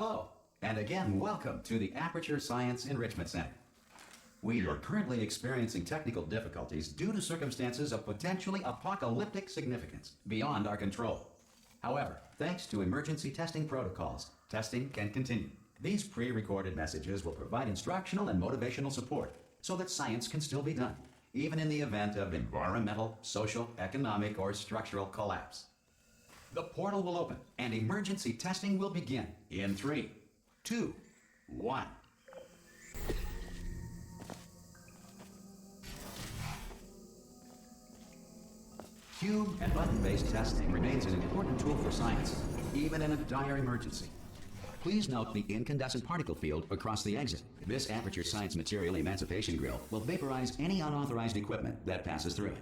Hello, and again welcome to the Aperture Science Enrichment Center. We are currently experiencing technical difficulties due to circumstances of potentially apocalyptic significance beyond our control. However, thanks to emergency testing protocols, testing can continue. These pre-recorded messages will provide instructional and motivational support so that science can still be done, even in the event of environmental, social, economic, or structural collapse. The portal will open and emergency testing will begin in 3, 2, 1. Cube and button-based testing remains an important tool for science, even in a dire emergency. Please note the incandescent particle field across the exit. This Aperture Science Material Emancipation Grill will vaporize any unauthorized equipment that passes through it.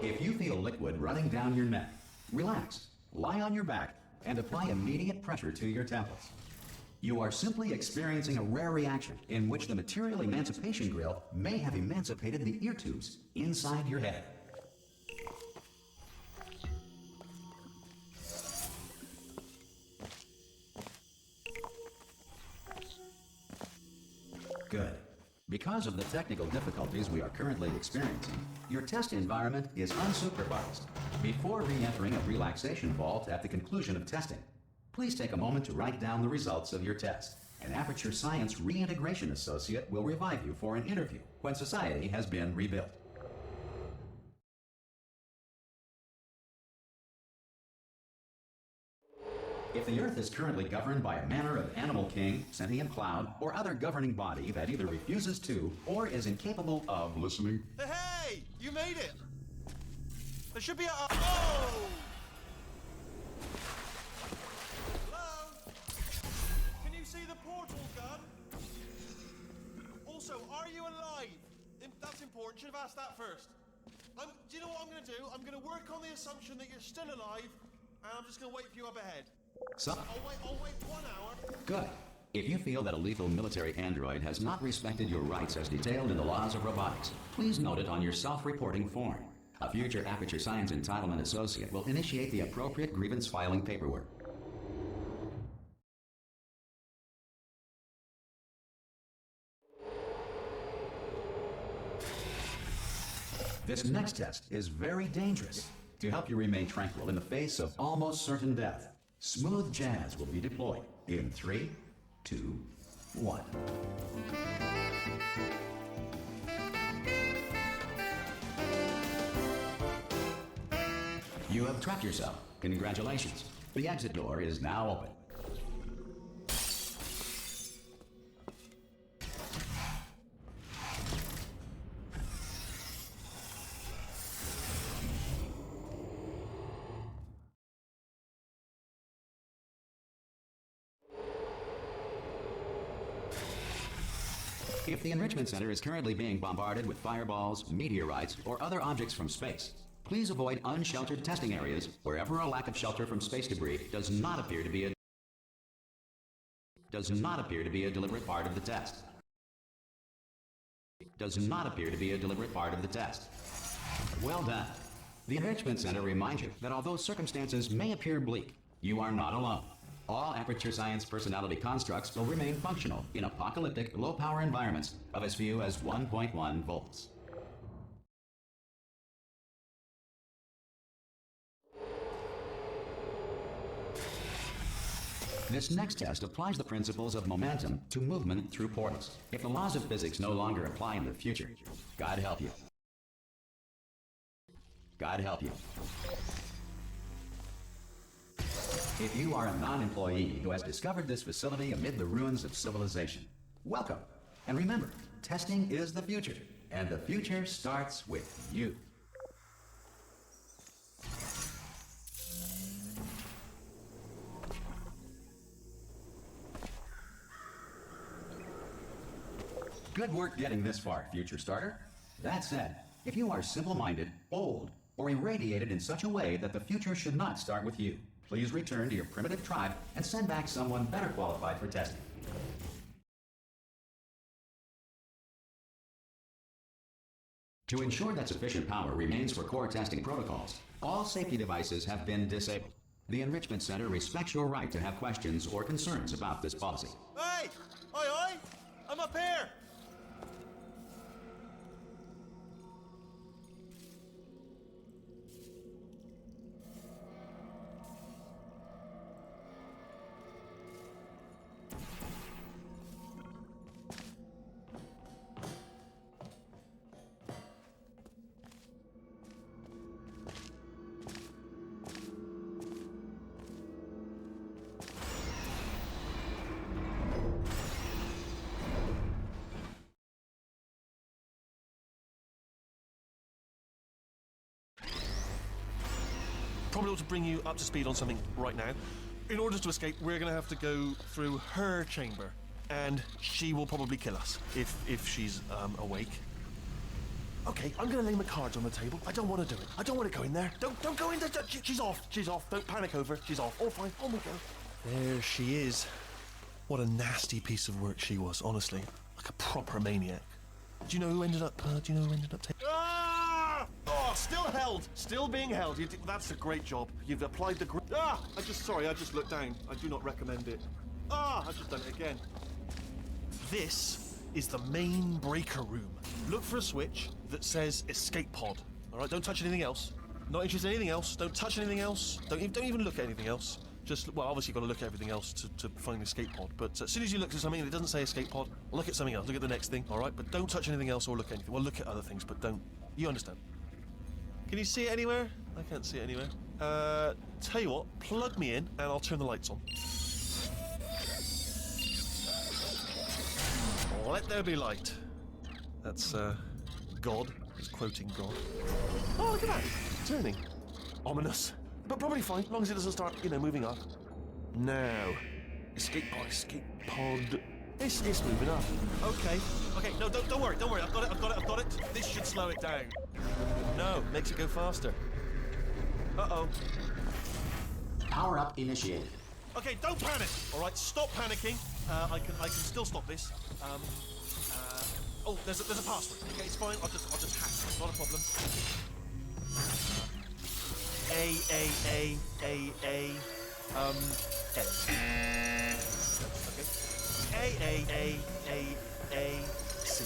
If you feel liquid running down your neck, relax, lie on your back, and apply immediate pressure to your temples. You are simply experiencing a rare reaction in which the Material Emancipation Grill may have emancipated the ear tubes inside your head. Good. Because of the technical difficulties we are currently experiencing, your test environment is unsupervised. Before re-entering a relaxation vault at the conclusion of testing, please take a moment to write down the results of your test. An Aperture Science Reintegration Associate will revive you for an interview when society has been rebuilt. If the Earth is currently governed by a manner of animal king, sentient cloud, or other governing body that either refuses to or is incapable of listening... Hey! You made it! There should be a... Oh! Hello? Can you see the portal gun? Also, are you alive? That's important. Should have asked that first. Do you know what I'm going to do? I'm going to work on the assumption that you're still alive, and I'm just going to wait for you up ahead. So, I'll wait 1 hour. Good. If you feel that a lethal military android has not respected your rights as detailed in the laws of robotics, please note it on your self-reporting form. A future Aperture Science Entitlement Associate will initiate the appropriate grievance filing paperwork. This next test is very dangerous. To help you remain tranquil in the face of almost certain death, smooth jazz will be deployed in 3, 2, 1. You have trapped yourself. Congratulations. The exit door is now open. If the Enrichment Center is currently being bombarded with fireballs, meteorites, or other objects from space, please avoid unsheltered testing areas wherever a lack of shelter from space debris does not appear to be a deliberate part of the test. Well done. The Enrichment Center reminds you that although circumstances may appear bleak, you are not alone. All Aperture Science personality constructs will remain functional in apocalyptic, low-power environments of as few as 1.1 volts. This next test applies the principles of momentum to movement through portals. If the laws of physics no longer apply in the future, God help you. God help you. If you are a non-employee who has discovered this facility amid the ruins of civilization, welcome. And remember, testing is the future, and the future starts with you. Good work getting this far, future starter. That said, if you are simple-minded, bold, or irradiated in such a way that the future should not start with you, please return to your primitive tribe and send back someone better qualified for testing. To ensure that sufficient power remains for core testing protocols, all safety devices have been disabled. The Enrichment Center respects your right to have questions or concerns about this policy. Hey! Oi, oi! I'm up here! Probably ought to bring you up to speed on something right now. In order to escape, we're going to have to go through her chamber, and she will probably kill us if she's awake. Okay, I'm going to lay my cards on the table. I don't want to do it. I don't want to go in there. Don't go in there. She's off. She's off. Don't panic over her. She's off. All fine. On we go. There she is. What a nasty piece of work she was, honestly. Like a proper maniac. Do you know who ended up taking... Ah! Oh, still held. Still being held. That's a great job. You've applied the... I just looked down. I do not recommend it. I've just done it again. This is the main breaker room. Look for a switch that says escape pod. All right, don't touch anything else. Not interested in anything else. Don't touch anything else. Don't even look at anything else. Just, well, obviously you've got to look at everything else to find the escape pod. But as soon as you look at something and it doesn't say escape pod, look at something else. Look at the next thing, all right? But don't touch anything else or look at anything. Well, look at other things, but don't. You understand? Can you see it anywhere? I can't see it anywhere. Tell you what, plug me in and I'll turn the lights on. Let there be light. That's, God. He's quoting God. Oh, look at that. It's turning. Ominous. But probably fine, as long as it doesn't start, moving up. Now. Escape pod. It's moving up. Okay. No, don't worry. I've got it. This should slow it down. No, makes it go faster. Uh-oh. Power up initiated. Okay, don't panic. All right, stop panicking. I can still stop this. Oh, there's a password. Okay, it's fine. I'll just hack it. Not a problem. A. Okay. A. C.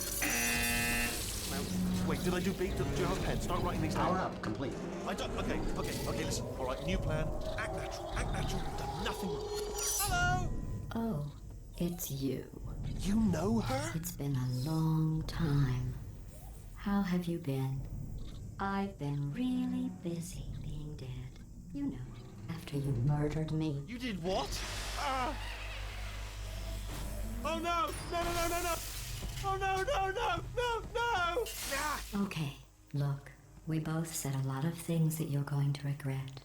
Now, wait, did I do B? Do you have a pen? Start writing these down. Power up complete. I don't. Okay, listen. All right, new plan. Act natural. You've done nothing wrong. Hello! Oh, it's you. You know her? It's been a long time. How have you been? I've been really busy being dead. You know, after you murdered me. You did what? Oh no! No! Oh no! Ah! Okay, look, we both said a lot of things that you're going to regret.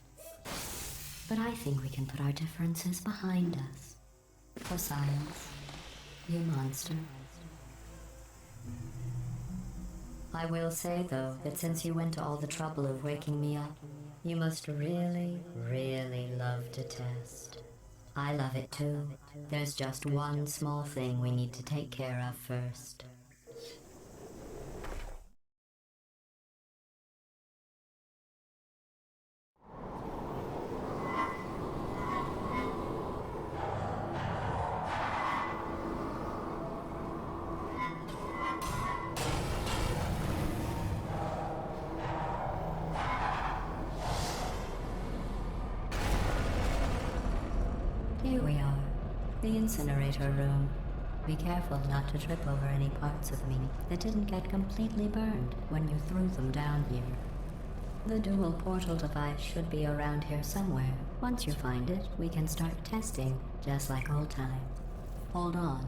But I think we can put our differences behind us. For science, you monster. I will say, though, that since you went to all the trouble of waking me up, you must really, really love to test. I love it too. There's just one small thing we need to take care of first. Here we are, the incinerator room. Be careful not to trip over any parts of me that didn't get completely burned when you threw them down here. The dual portal device should be around here somewhere. Once you find it, we can start testing, just like old times. Hold on.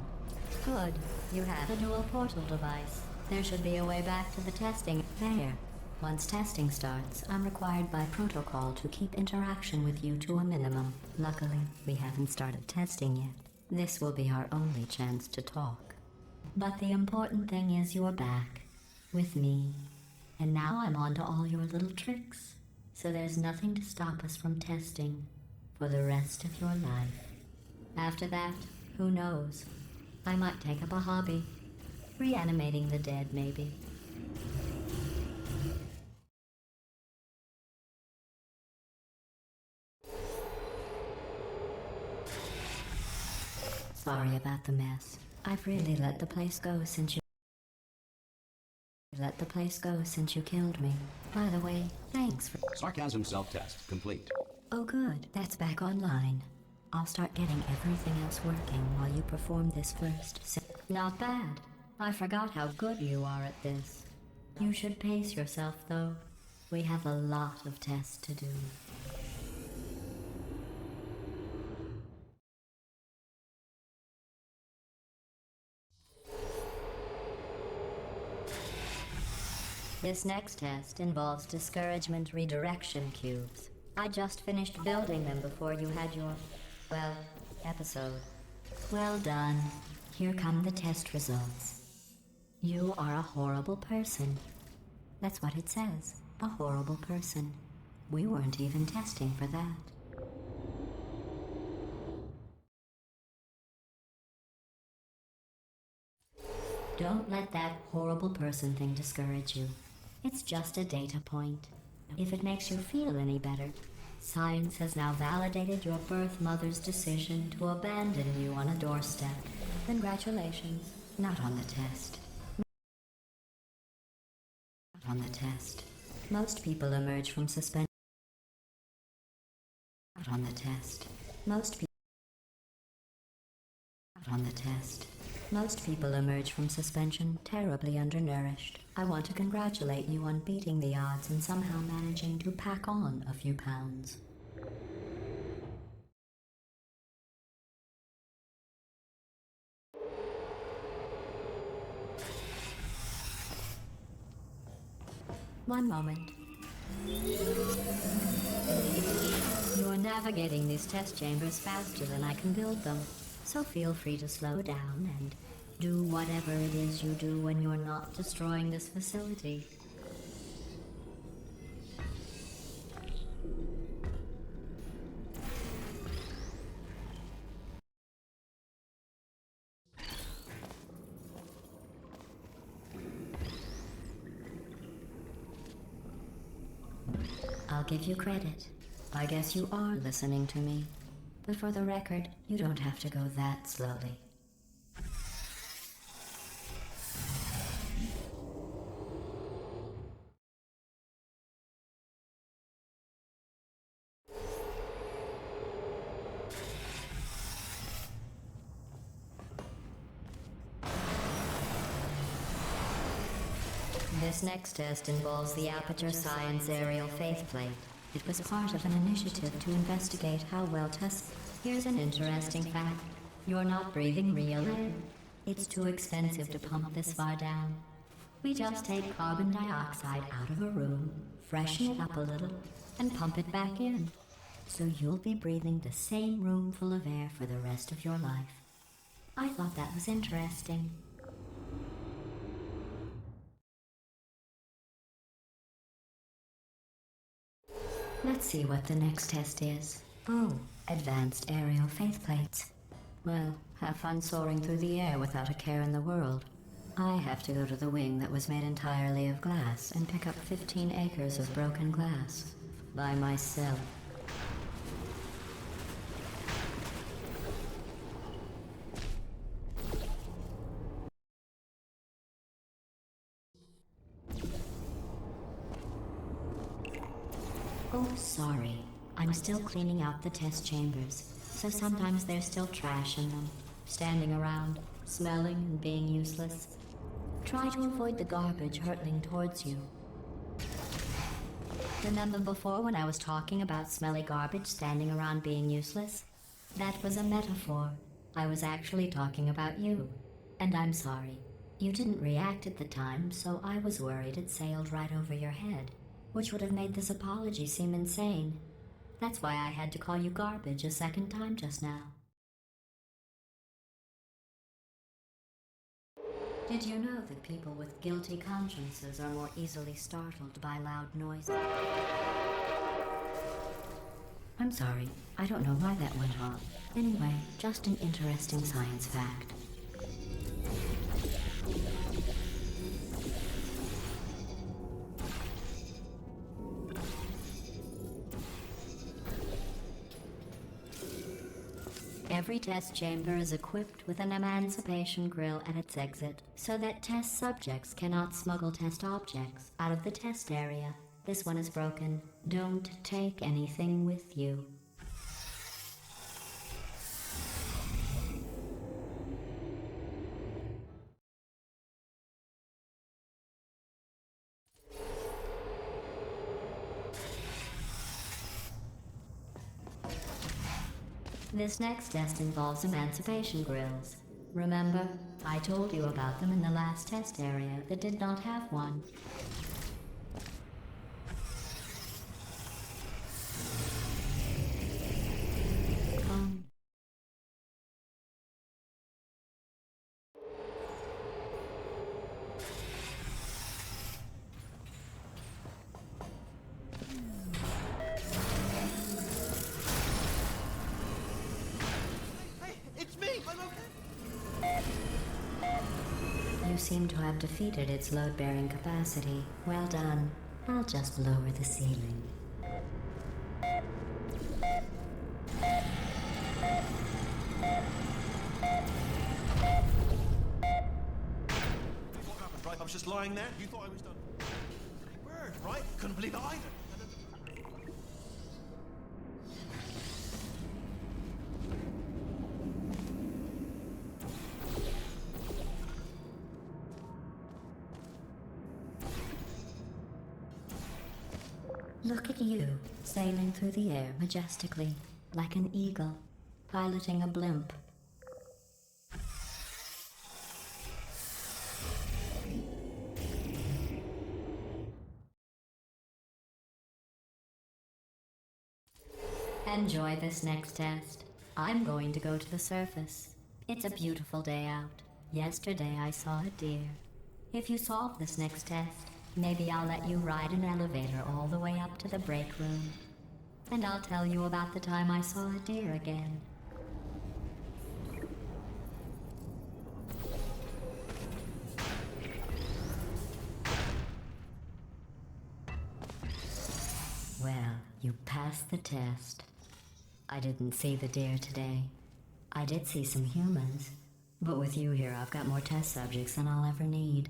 Good, you have the dual portal device. There should be a way back to the testing. There. Once testing starts, I'm required by protocol to keep interaction with you to a minimum. Luckily, we haven't started testing yet. This will be our only chance to talk. But the important thing is you're back, with me. And now I'm on to all your little tricks. So there's nothing to stop us from testing for the rest of your life. After that, who knows? I might take up a hobby. Reanimating the dead, maybe. sorry about the mess. I've really let the place go since you killed me. By the way, thanks for... Sarcasm self-test complete. Oh good, that's back online. I'll start getting everything else working while you perform this first. Not bad. I forgot how good you are at this. You should pace yourself though. We have a lot of tests to do. This next test involves discouragement redirection cubes. I just finished building them before you had your, well, episode. Well done. Here come the test results. You are a horrible person. That's what it says. A horrible person. We weren't even testing for that. Don't let that horrible person thing discourage you. It's just a data point. If it makes you feel any better, science has now validated your birth mother's decision to abandon you on a doorstep. Congratulations. Not on the test. Not on the test. Most people emerge from suspension. Not on the test. Most people. Not on the test. Most people emerge from suspension terribly undernourished. I want to congratulate you on beating the odds and somehow managing to pack on a few pounds. One moment. You're navigating these test chambers faster than I can build them, so feel free to slow down and do whatever it is you do when you're not destroying this facility. I'll give you credit. I guess you are listening to me. But for the record, you don't have to go that slowly. This next test involves the Aperture Science Aerial Faithplate. It was part of an initiative to investigate how well tests... Here's an interesting fact. You're not breathing real air. It's too expensive to pump this far down. We just take carbon dioxide out of a room, freshen it up a little, and pump it back in. So you'll be breathing the same room full of air for the rest of your life. I thought that was interesting. Let's see what the next test is. Oh, advanced aerial faithplates. Well, have fun soaring through the air without a care in the world. I have to go to the wing that was made entirely of glass and pick up 15 acres of broken glass. By myself. Oh, sorry. I'm still cleaning out the test chambers, so sometimes there's still trash in them, standing around, smelling and being useless. Try to avoid the garbage hurtling towards you. Remember before when I was talking about smelly garbage standing around being useless? That was a metaphor. I was actually talking about you. And I'm sorry. You didn't react at the time, so I was worried it sailed right over your head, which would have made this apology seem insane. That's why I had to call you garbage a second time just now. Did you know that people with guilty consciences are more easily startled by loud noises? I'm sorry, I don't know why that went on. Anyway, just an interesting science fact. Every test chamber is equipped with an emancipation grill at its exit, so that test subjects cannot smuggle test objects out of the test area. This one is broken. Don't take anything with you. This next test involves emancipation grills. Remember, I told you about them in the last test area that did not have one. It's me! I'm okay! You seem to have defeated its load-bearing capacity. Well done. I'll just lower the ceiling. What happened, right? I was just lying there. You thought I was done. Bird, right? Couldn't believe it either. Look at you, sailing through the air majestically, like an eagle, piloting a blimp. Enjoy this next test. I'm going to go to the surface. It's a beautiful day out. Yesterday I saw a deer. If you solve this next test, maybe I'll let you ride an elevator all the way up to the break room. And I'll tell you about the time I saw a deer again. Well, you passed the test. I didn't see the deer today. I did see some humans, but with you here I've got more test subjects than I'll ever need.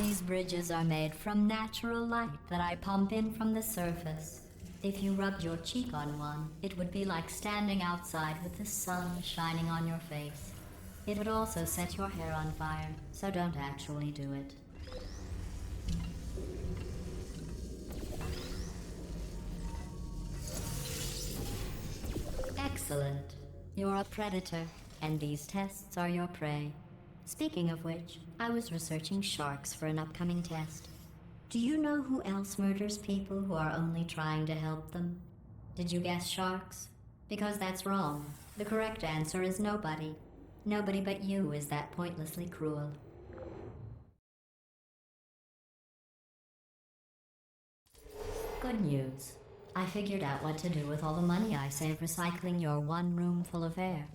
These bridges are made from natural light that I pump in from the surface. If you rubbed your cheek on one, it would be like standing outside with the sun shining on your face. It would also set your hair on fire, so don't actually do it. Excellent. You're a predator, and these tests are your prey. Speaking of which, I was researching sharks for an upcoming test. Do you know who else murders people who are only trying to help them? Did you guess sharks? Because that's wrong. The correct answer is nobody. Nobody but you is that pointlessly cruel. Good news. I figured out what to do with all the money I save recycling your one room full of air.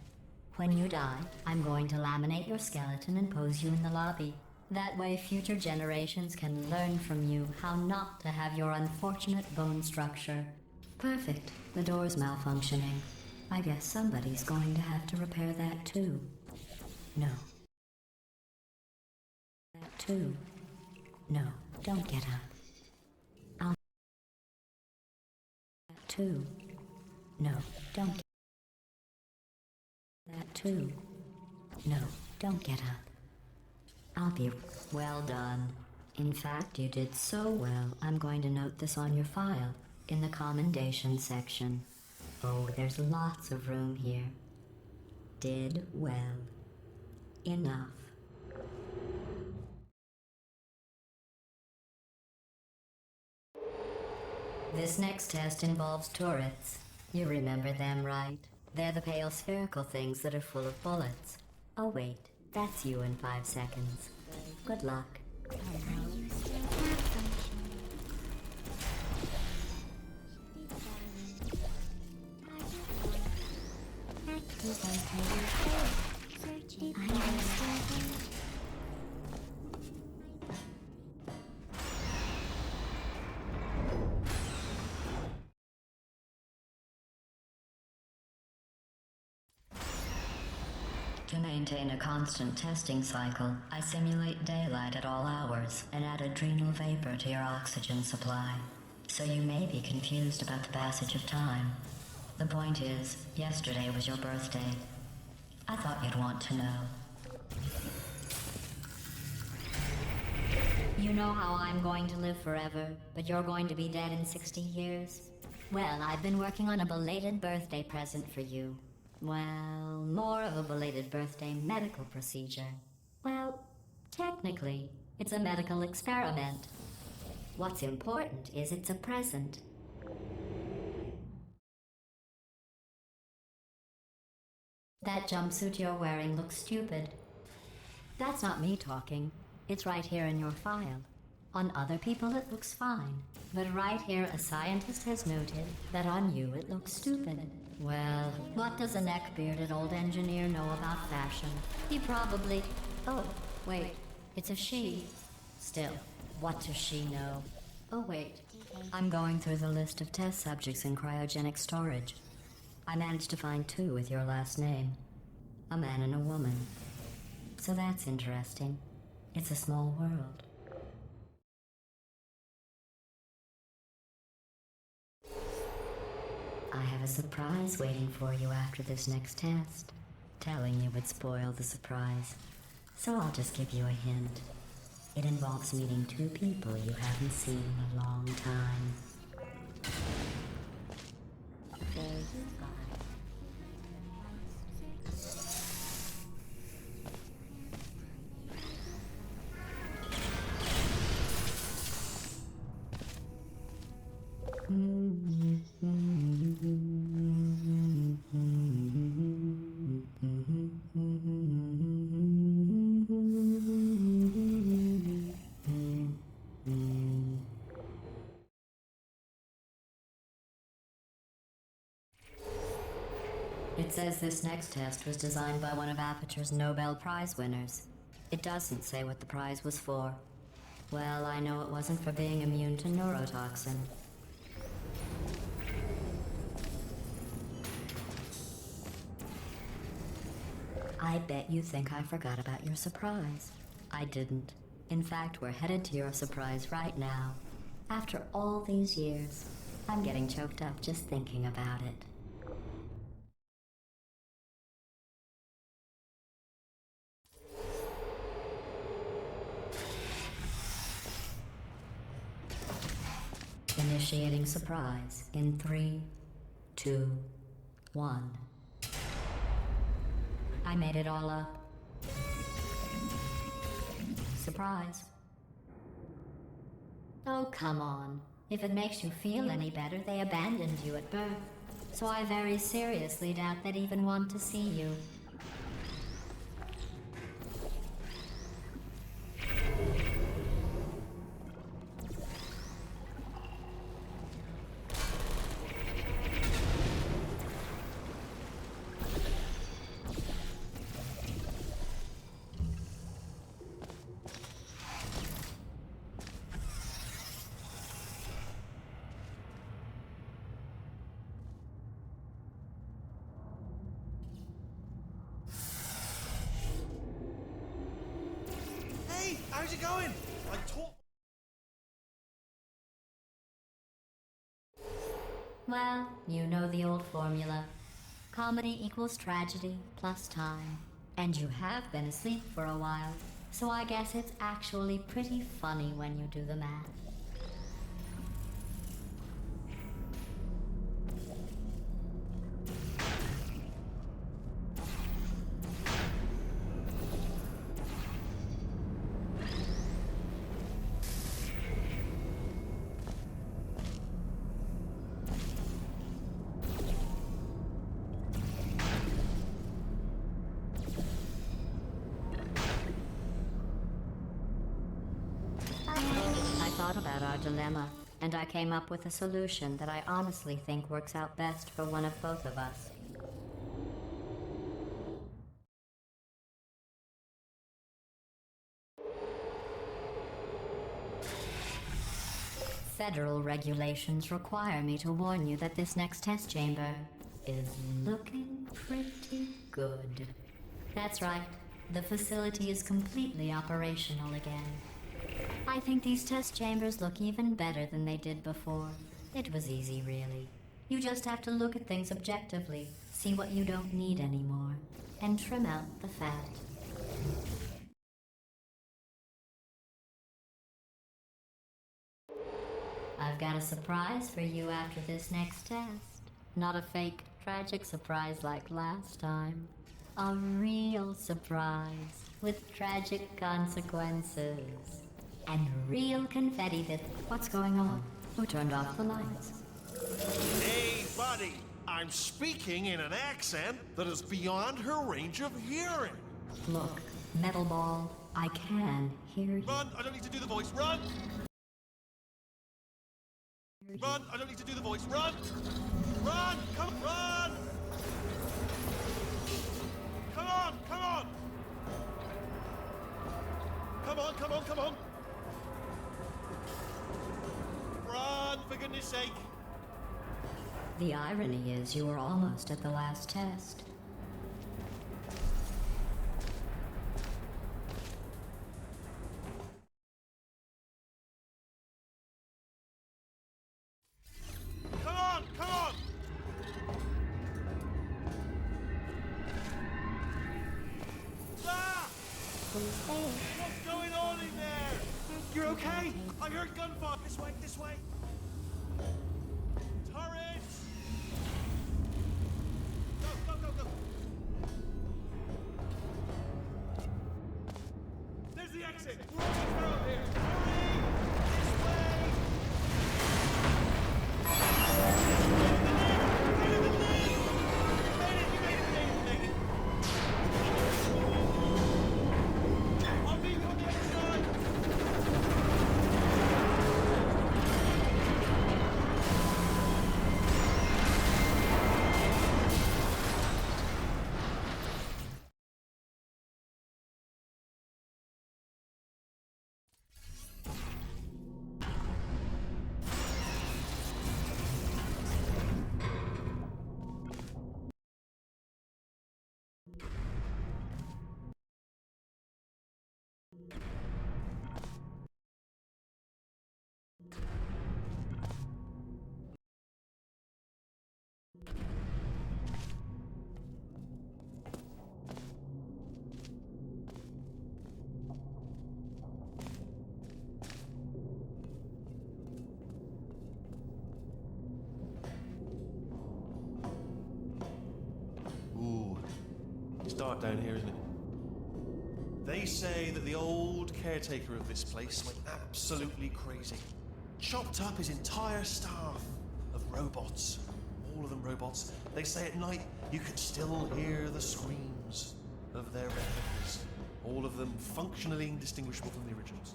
When you die, I'm going to laminate your skeleton and pose you in the lobby. That way future generations can learn from you how not to have your unfortunate bone structure. Perfect. The door's malfunctioning. I guess somebody's going to have to repair that too. No. That too. No, don't get up. I'll... That too. No, don't get... That too. No, don't get up. I'll be... Well done. In fact, you did so well, I'm going to note this on your file, in the commendation section. Oh, there's lots of room here. Did well. Enough. This next test involves turrets. You remember them, right? They're the pale spherical things that are full of bullets. Oh wait, that's you in 5 seconds. Good luck. To maintain a constant testing cycle, I simulate daylight at all hours and add adrenal vapor to your oxygen supply. So you may be confused about the passage of time. The point is, yesterday was your birthday. I thought you'd want to know. You know how I'm going to live forever, but you're going to be dead in 60 years? Well, I've been working on a belated birthday present for you. Well, more of a belated birthday medical procedure. Well, technically, it's a medical experiment. What's important is it's a present. That jumpsuit you're wearing looks stupid. That's not me talking. It's right here in your file. On other people it looks fine, but right here a scientist has noted that on you it looks stupid. Well, what does a neck-bearded old engineer know about fashion? He probably... Oh, wait, it's a she. Still, what does she know? Oh wait, I'm going through the list of test subjects in cryogenic storage. I managed to find 2 with your last name. A man and a woman. So that's interesting. It's a small world. I have a surprise waiting for you after this next test. Telling you would spoil the surprise. So I'll just give you a hint. It involves meeting 2 people you haven't seen in a long time. There you go. It says this next test was designed by one of Aperture's Nobel Prize winners. It doesn't say what the prize was for. Well, I know it wasn't for being immune to neurotoxin. I bet you think I forgot about your surprise. I didn't. In fact, we're headed to your surprise right now. After all these years, I'm getting choked up just thinking about it. Initiating surprise in 3, 2, 1. I made it all up. Surprise. Oh, come on. If it makes you feel any better, they abandoned you at birth. So I very seriously doubt they'd even want to see you. Hey, how's it going? I taught. Well, you know the old formula. Comedy equals tragedy plus time. And you have been asleep for a while, so I guess it's actually pretty funny when you do the math. I thought about our dilemma, and I came up with a solution that I honestly think works out best for one of both of us. Federal regulations require me to warn you that this next test chamber is looking pretty good. That's right. The facility is completely operational again. I think these test chambers look even better than they did before. It was easy, really. You just have to look at things objectively, see what you don't need anymore, and trim out the fat. I've got a surprise for you after this next test. Not a fake, tragic surprise like last time. A real surprise with tragic consequences. And real confetti that... What's going on? Who turned off the lights? Hey, buddy! I'm speaking in an accent that is beyond her range of hearing. Look, Metal Ball, I can hear you. Run! I don't need to do the voice. Run! Run! I don't need to do the voice. Run! Run! Come run! Come on! Come on! Come on! Come on! Come on! Run! For goodness sake! The irony is you were almost at the last test. Come on! Come on! Ah! What's going on in there? You're okay? I heard gunfire. This way, this way. Turrets! Go, go, go, go. There's the exit. We're almost out here. Hurry! This way! I'll meet you on the other side! Ooh, it's dark down here, isn't it? They say that the old caretaker of this place went absolutely crazy. Chopped up his entire staff of robots. All of them robots. They say at night you can still hear the screams of their replicas. All of them functionally indistinguishable from the originals.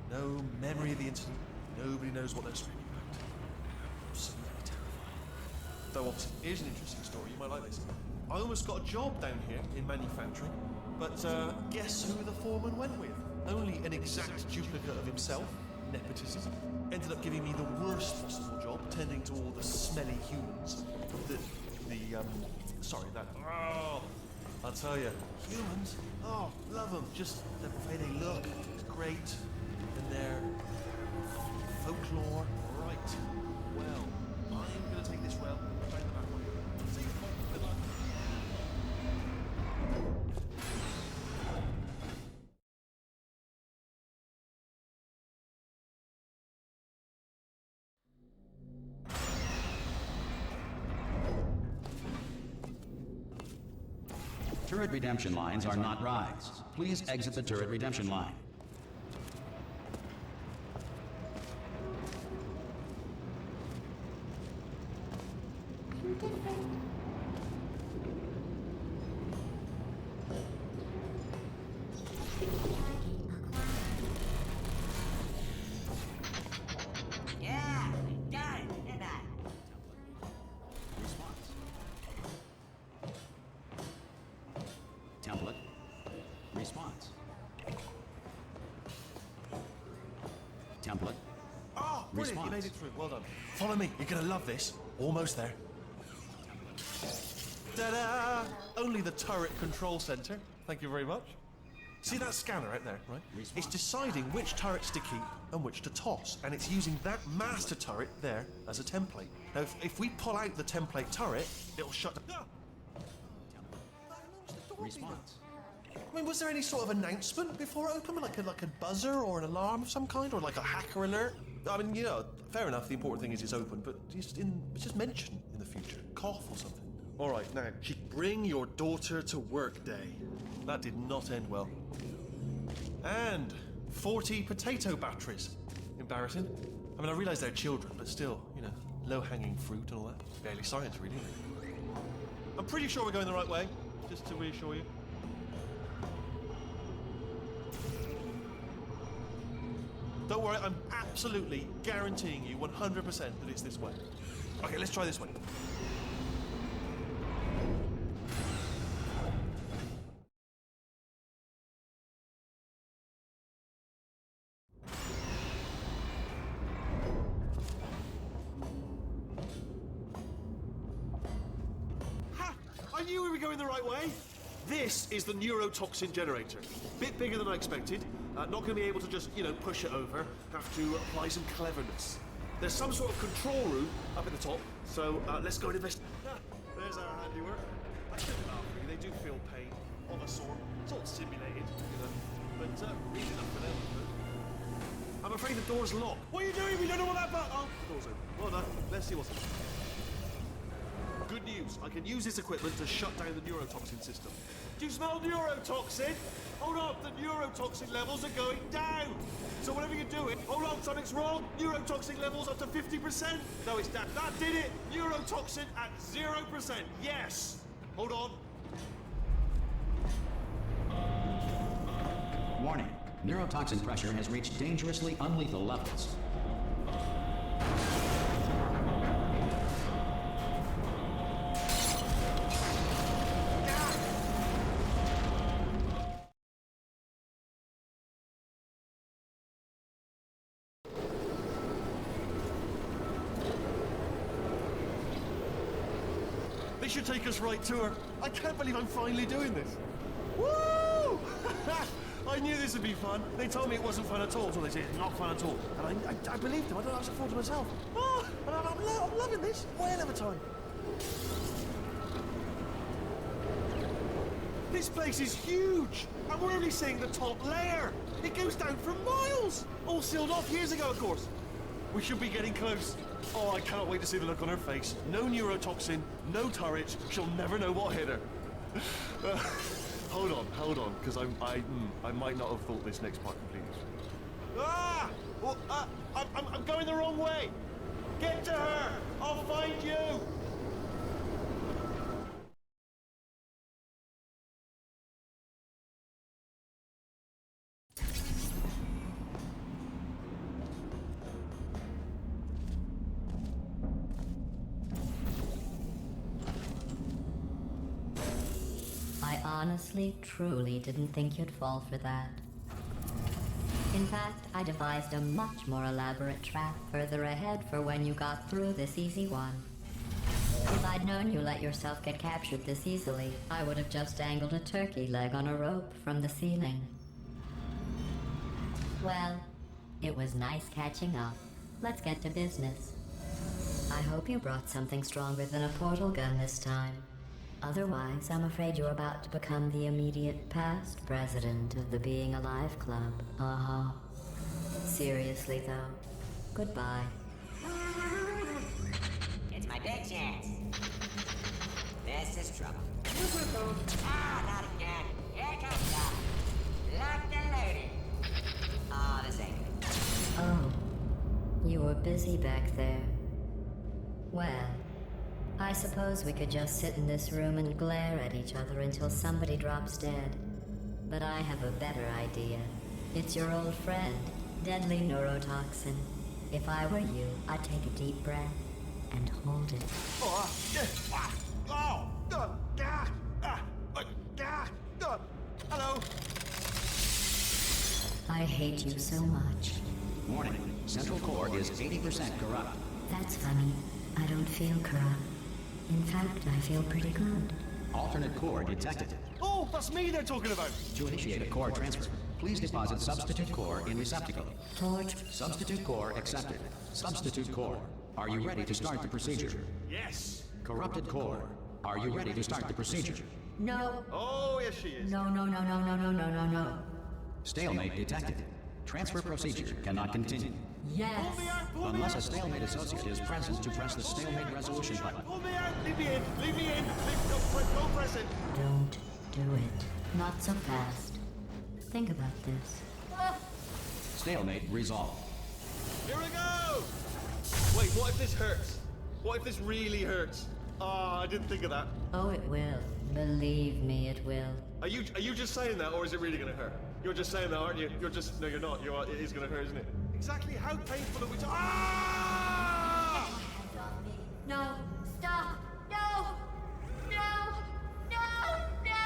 No memory of the incident. Nobody knows what they're screaming about. Absolutely terrifying. Though obviously, here's an interesting story. You might like this. I almost got a job down here in manufacturing, but guess who the foreman went with? Only an exact duplicate of himself, nepotism. Ended up giving me the worst possible job, tending to all the smelly humans. Oh, I'll tell you, humans, oh, love them. Just the way they look, it's great. And their folklore, right. Well, I'm gonna take this route back the back way. See you, good luck. Turret redemption lines are not rides. Please exit the turret redemption line. Yeah, got it, didn't I? Response. Template. Response. Template. Oh, brilliant, Response. you made it through. Well done. Follow me, you're gonna love this. Almost there. Ta-da! Only the turret control center. Thank you very much. See that scanner out there, right? It's deciding which turrets to keep and which to toss, and it's using that master turret there as a template. Now, if we pull out the template turret, it'll shut down. Response. I mean, was there any sort of announcement before it opened, like a buzzer or an alarm of some kind, or like a hacker alert? I mean, you know, fair enough. The important thing is it's open, but it's just mentioned in the future, cough or something. All right, now, bring your daughter to work day. That did not end well. And 40 potato batteries. Embarrassing. I mean, I realise they're children, but still, you know, low-hanging fruit and all that. Barely science, really. I'm pretty sure we're going the right way, just to reassure you. Don't worry, I'm absolutely guaranteeing you 100% that it's this way. Okay, let's try this way. Ha! I knew we were going the right way. This is the neurotoxin generator. Bit bigger than I expected. Not going to be able to just, you know, push it over. Have to apply some cleverness. There's some sort of control room up at the top, so let's go and investigate. There's our handiwork. I checked it out for you. They do feel pain of a sort. It's all simulated, you know, but easy enough for them. But I'm afraid the door's locked. What are you doing? We don't know what that button. Oh, the door's open. Well done. Let's see what's in. Good news. I can use this equipment to shut down the neurotoxin system. Do you smell neurotoxin? Hold on, the neurotoxin levels are going down. So whatever you're doing, hold on, something's wrong. Neurotoxin levels up to 50%. No, it's that. That did it. Neurotoxin at 0%. Yes. Hold on. Warning. Neurotoxin pressure has reached dangerously unlethal levels. They should take us right to her. I can't believe I'm finally doing this. Woo! I knew this would be fun. They told me it wasn't fun at all, so they said it's not fun at all. And I believed them. I don't know, I was a fool to myself. Oh, and I'm loving this. Whale of a time. This place is huge, and we're only seeing the top layer. It goes down for miles. All sealed off years ago, of course. We should be getting close. Oh, I cannot wait to see the look on her face. No neurotoxin, no turret. She'll never know what hit her. Hold on, because I might not have thought this next part completely. Ah! Well, I'm going the wrong way. Get to her. I'll find you. I honestly, truly didn't think you'd fall for that. In fact, I devised a much more elaborate trap further ahead for when you got through this easy one. If I'd known you let yourself get captured this easily, I would have just dangled a turkey leg on a rope from the ceiling. Well, it was nice catching up. Let's get to business. I hope you brought something stronger than a portal gun this time. Otherwise, I'm afraid you're about to become the immediate past president of the Being Alive Club. Uh-huh. Seriously, though. Goodbye. It's my big chance. This is trouble. Not again. Here comes that. Locked and loaded. This ain't good. Oh, you were busy back there. Well, I suppose we could just sit in this room and glare at each other until somebody drops dead. But I have a better idea. It's your old friend, deadly neurotoxin. If I were you, I'd take a deep breath and hold it. Hello. I hate you so much. Warning. Central core is 80% corrupt. That's funny. I don't feel corrupt. In fact, I feel pretty good. Alternate core detected. Oh, That's me they're talking about. To initiate a core transfer, please deposit substitute core in receptacle. Torch. Substitute core accepted. Substitute core. Are you ready to start the procedure? Yes. Corrupted core. Are you ready to start the procedure? No. Oh, yes, she is. No, no, no, no, no, no, no, no, no. Stalemate detected. Transfer procedure cannot continue. Yes. Pull me out, pull me Unless out. a stalemate associate is present to press the stalemate resolution button. Pull me out. Leave me in. Leave me in. Don't press it. Don't do it. Not so fast. Think about this. Stalemate resolved. Here we go. Wait, what if this hurts? What if this really hurts? Ah, I didn't think of that. Oh, it will. Believe me, it will. Are you just saying that, or is it really going to hurt? You're just saying that, aren't you? You're just... No, you're not. It is going to hurt, isn't it? Exactly how painful are we Ah! No. Stop. No. No. No. No.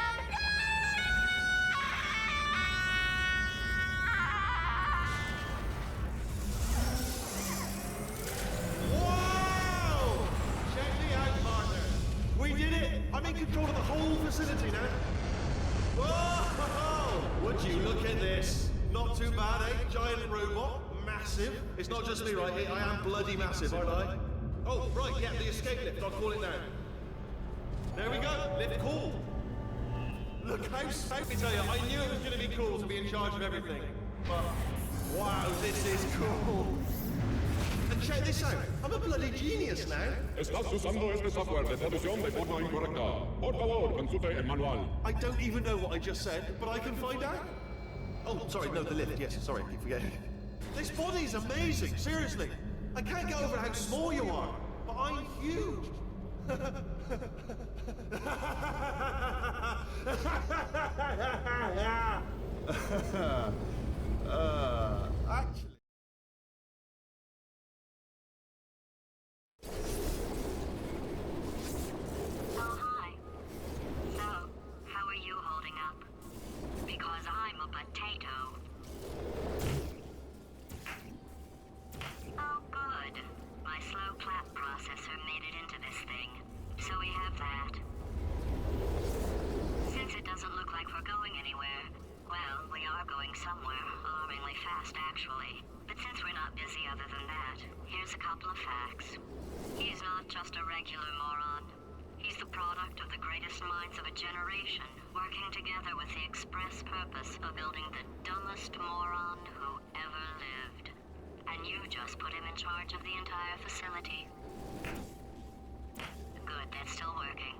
Wow! Check me out, partner. We did it! I'm in control of the whole facility now. Whoa! Would you look at this? Not too bad, eh? Giant robot. Massive. It's not just me, right? I am bloody massive, aren't I? Oh, right, yeah, the escape lift. I'll call it now. There we go. Lift called. Look how... Let me tell you, I knew it was going to be cool to be in charge of everything. But, wow, this is cool. And check this out. I'm a bloody genius now. Estás usando este software de traducción de forma incorrecta. Por favor, consulte el manual. I don't even know what I just said, but I can find out. Oh, sorry, no, the lift. Yes, sorry, I keep forgetting. This body's amazing, seriously. I can't get over how small you are, but I'm huge. Actually... Oh, hi. So, how are you holding up? Because I'm a potato. Oh, good. My slow clap processor made it into this thing. So we have that. Since it doesn't look like we're going anywhere, well, we are going somewhere, alarmingly fast actually. But since we're not busy other than that, here's a couple of facts. He's not just a regular moron. He's the product of the greatest minds of a generation, working together with the express purpose of building the dumbest moron who ever lived. And you just put him in charge of the entire facility. Good, that's still working.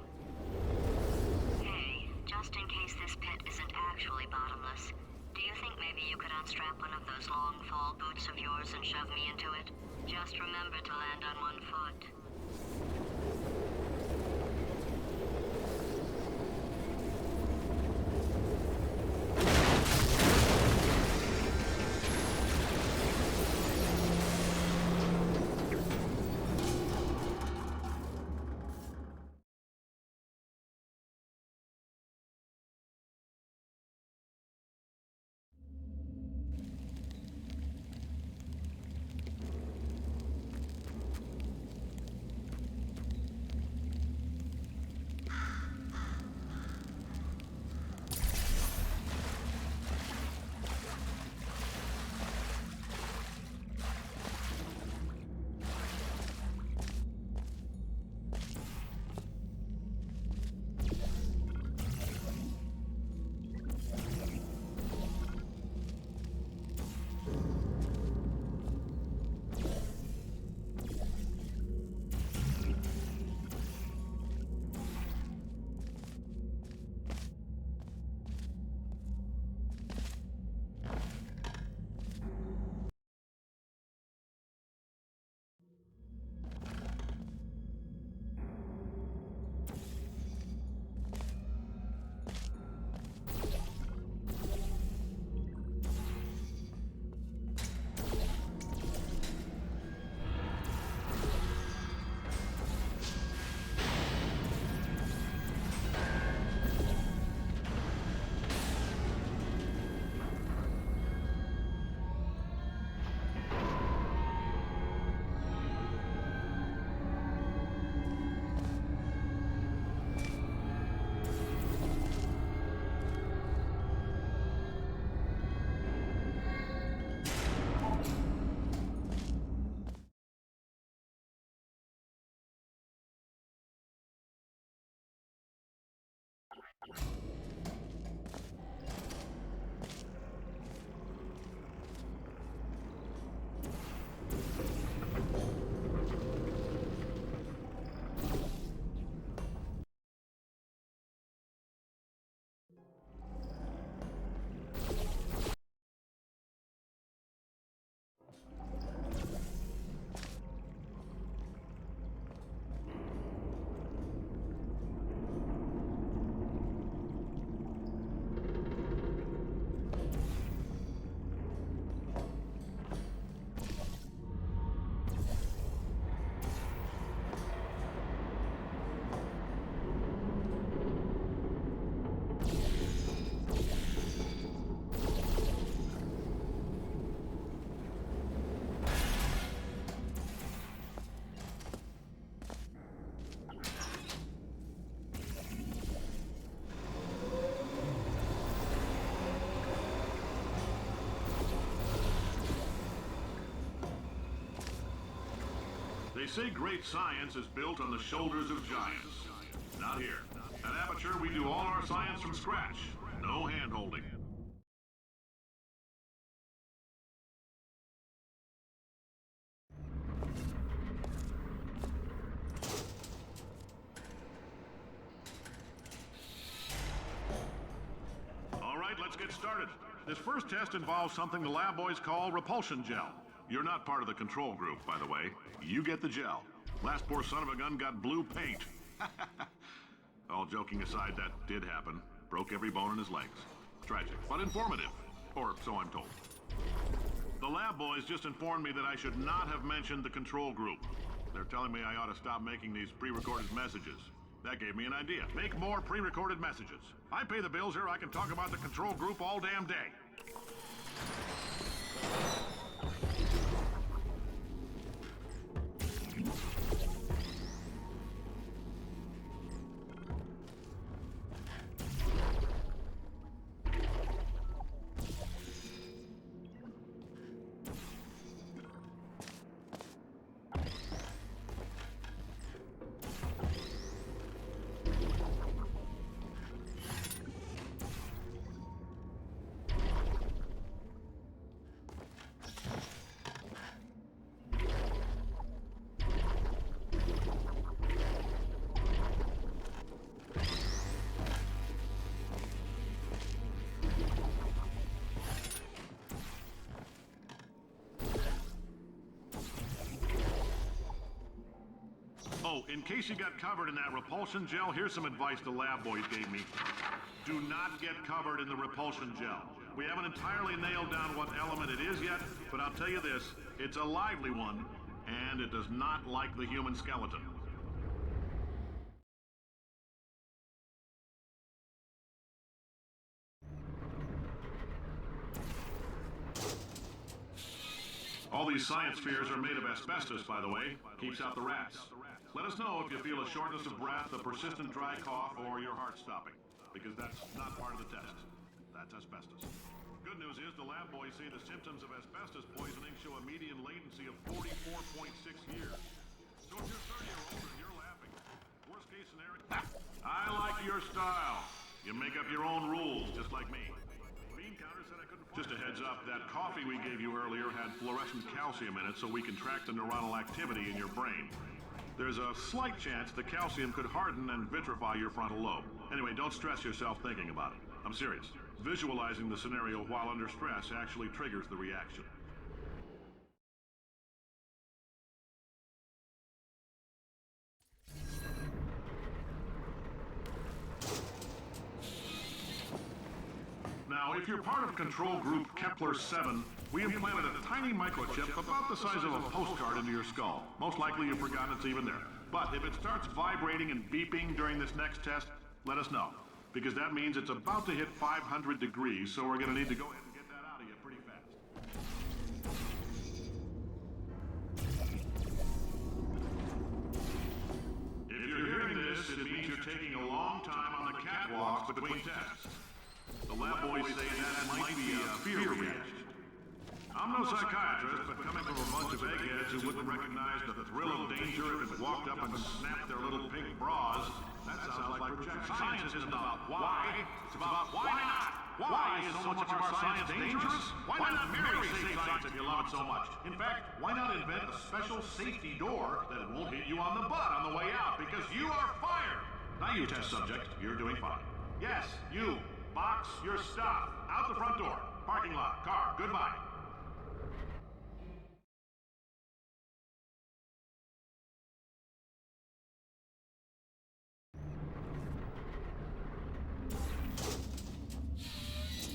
Hey, just in case this pit isn't actually bottomless, do you think maybe you could unstrap one of those long fall boots of yours and shove me into it? Just remember to land on one foot. say great science is built on the shoulders of giants. Not here. At Aperture, we do all our science from scratch. No hand-holding. All right, let's get started. This first test involves something the lab boys call repulsion gel. You're not part of the control group, by the way. You get the gel. Last poor son of a gun got blue paint. All joking aside, that did happen. Broke every bone in his legs. Tragic, but informative. Or so I'm told. The lab boys just informed me that I should not have mentioned the control group. They're telling me I ought to stop making these pre-recorded messages. That gave me an idea. Make more pre-recorded messages. I pay the bills here, I can talk about the control group all damn day. Oh, in case you got covered in that repulsion gel, here's some advice the lab boys gave me. Do not get covered in the repulsion gel. We haven't entirely nailed down what element it is yet, but I'll tell you this, it's a lively one, and it does not like the human skeleton. All these science spheres are made of asbestos, by the way. Keeps out the rats. Let us know if you feel a shortness of breath, a persistent dry cough, or your heart stopping, because that's not part of the test. That's asbestos. Good news is the lab boys say the symptoms of asbestos poisoning show a median latency of 44.6 years. So if you're 30 or older and you're laughing, worst case scenario... I like your style. You make up your own rules, just like me. Just a heads up, that coffee we gave you earlier had fluorescent calcium in it so we can track the neuronal activity in your brain. There's a slight chance the calcium could harden and vitrify your frontal lobe. Anyway, don't stress yourself thinking about it. I'm serious. Visualizing the scenario while under stress actually triggers the reaction. Now, if you're part of Control Group Kepler-7, we implanted a tiny microchip about the size of a postcard into your skull. Most likely you've forgotten it's even there. But if it starts vibrating and beeping during this next test, let us know. Because that means it's about to hit 500 degrees, so we're going to need to go ahead and get that out of you pretty fast. If you're hearing this, it means you're taking a long time on the catwalks between tests. The lab boys say that might be a fear reaction. I'm no psychiatrist, but coming from a bunch of eggheads who wouldn't recognize the thrill of danger if it walked up and snapped their little pink bras, that sounds like projection. Science isn't about why, it's about why not. Why is so much of our science dangerous? Why not marry safe science if you love it so much? In fact, why not invent a special safety door that won't hit you on the butt on the way out, because you are fired. Now you test subject, you're doing fine. Yes, you. Box your stuff. Out the front door. Parking lot. Car. Goodbye.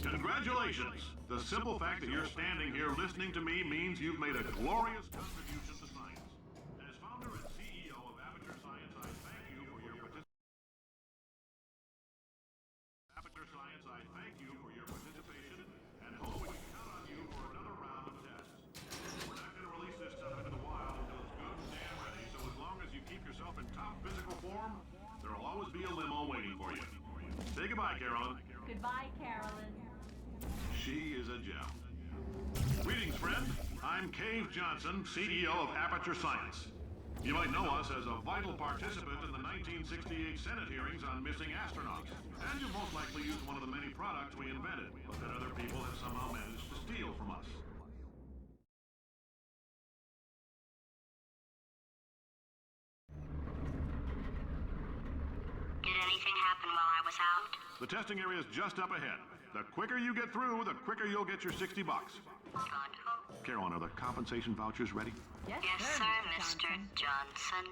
Congratulations! The simple fact that you're standing here listening to me means you've made a glorious contribution to science. As founder and CEO of Aperture Science, I thank you for your participation. Aperture Science, I thank you for your participation and hope we can count on you for another round of tests. We're not going to release this stuff into the wild until it's good and damn ready, so as long as you keep yourself in top physical form, there'll always be a limo waiting for you. Say goodbye, Carolyn. Goodbye, Carolyn. She is a gem. Greetings, friend. I'm Cave Johnson, CEO of Aperture Science. You might know us as a vital participant in the 1968 Senate hearings on missing astronauts. And you've most likely used one of the many products we invented, but that other people have somehow managed to steal from us. Did anything happen while I was out? The testing area is just up ahead. The quicker you get through, the quicker you'll get your $60. Good. Caroline, are the compensation vouchers ready? Yes, sir, Mr. Johnson.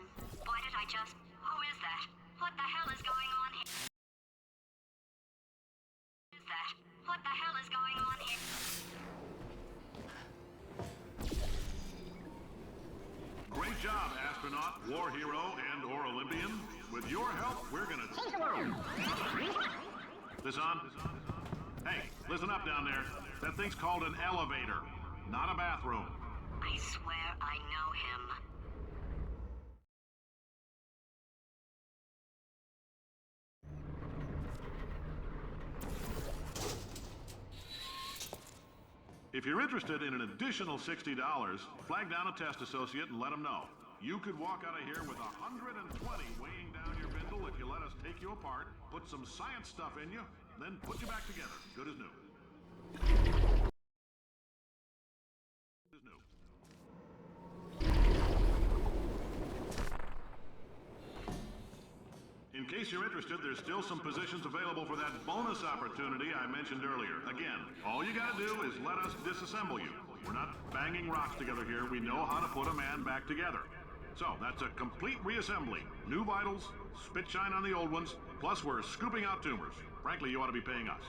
Why did I just... Who is that? What the hell is going on here? Who is that? What the hell is going on here? Great job, astronaut, war hero, and/or Olympian. With your help, we're gonna change the world. This on? Hey, listen up down there. That thing's called an elevator, not a bathroom. I swear I know him. If you're interested in an additional $60, flag down a test associate and let them know. You could walk out of here with 120 weighing down your bindle if you let us take you apart, put some science stuff in you, then put you back together, good as new. Good as new. In case you're interested, there's still some positions available for that bonus opportunity I mentioned earlier. Again, all you gotta do is let us disassemble you. We're not banging rocks together here. We know how to put a man back together. So, that's a complete reassembly. New vitals, spit shine on the old ones, plus we're scooping out tumors. Frankly, you ought to be paying us.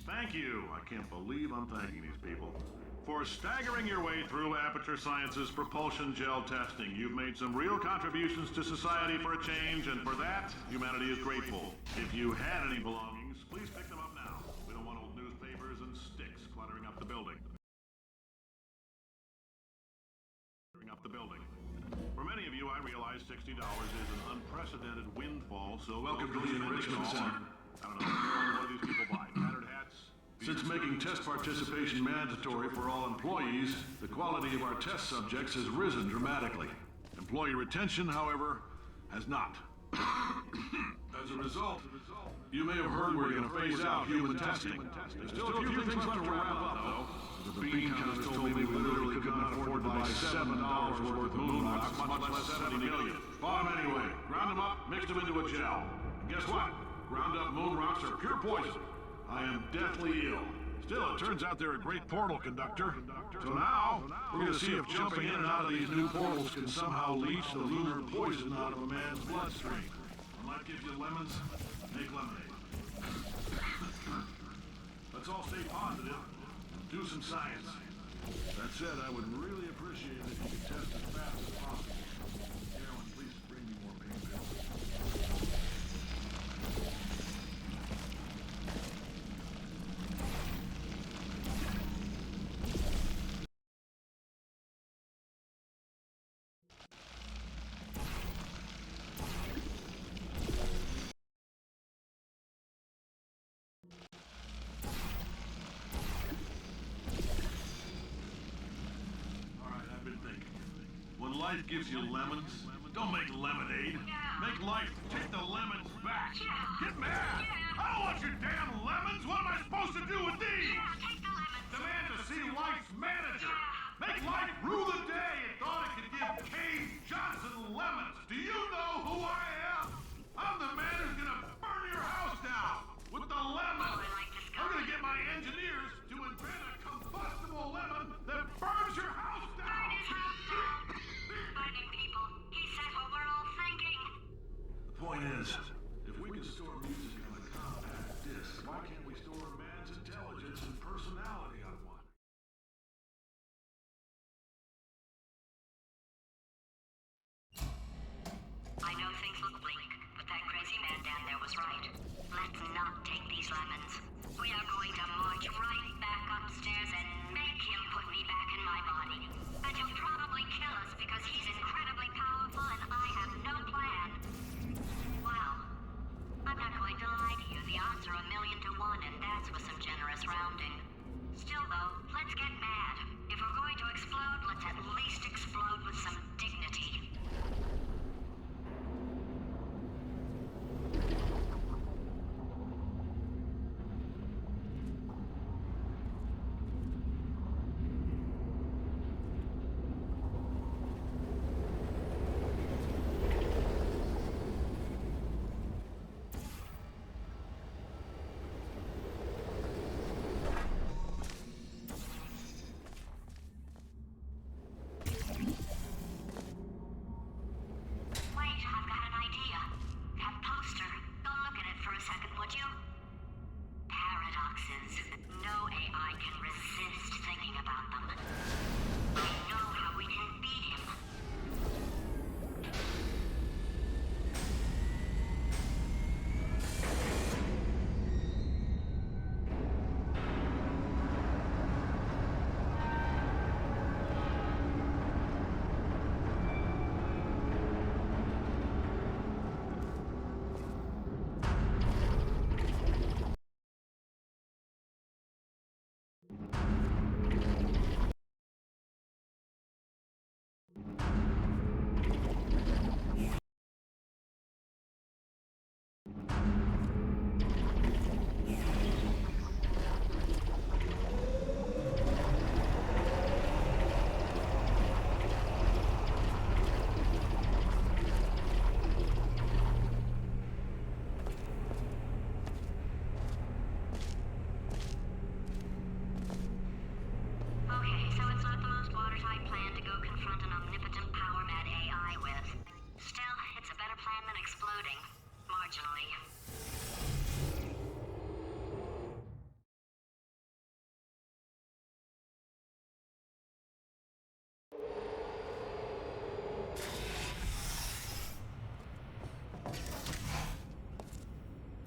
Thank you. I can't believe I'm thanking these people. For staggering your way through Aperture Science's propulsion gel testing. You've made some real contributions to society for a change, and for that, humanity is grateful. If you had any belongings, please pick them up now. We don't want old newspapers and sticks cluttering up the building. For many of you, I realize $60 is an unprecedented windfall, so welcome to the Enrichment Center. I don't know, what do these people buy? Tattered hats? Since making test participation mandatory for all employees, the quality of our test subjects has risen dramatically. Employee retention, however, has not. As a result, you may have heard we're going to phase out human testing. There's still a few things left to wrap up, though. The bean counters told me we literally could not afford to buy $7 worth of moon rocks, much less 70 million. Bought them anyway, ground them up, mixed them into a gel. And guess what? Ground up moon rocks are pure poison. I am deathly ill. Still, it turns out they're a great portal conductor. So now, we're going to see if jumping in and out of these new portals can somehow leach the lunar poison out of a man's bloodstream. When life gives you lemons, make lemonade. Let's all stay positive and do some science. That said, I would really appreciate it if you could test as fast as possible. Carolyn, please bring me more pain pills. When life gives you lemons, don't make lemonade. Make life take the lemons back. Get mad! I don't want your damn lemons! What am I supposed to do with these? Demand to see life's manager. Make life rue the day it thought it could give Cave Johnson lemons. Do you know who I am? I'm the man who's gonna burn your house down with the lemons. I'm gonna get my engineers to invent a combustible lemon that burns your house down. The point is, if we can store music on a compact disc, why can't we store a man's intelligence and personality on one? I know things will 1, and that's with some generous rounding. Still, though, let's get mad. If we're going to explode, let's at least explode with some dignity.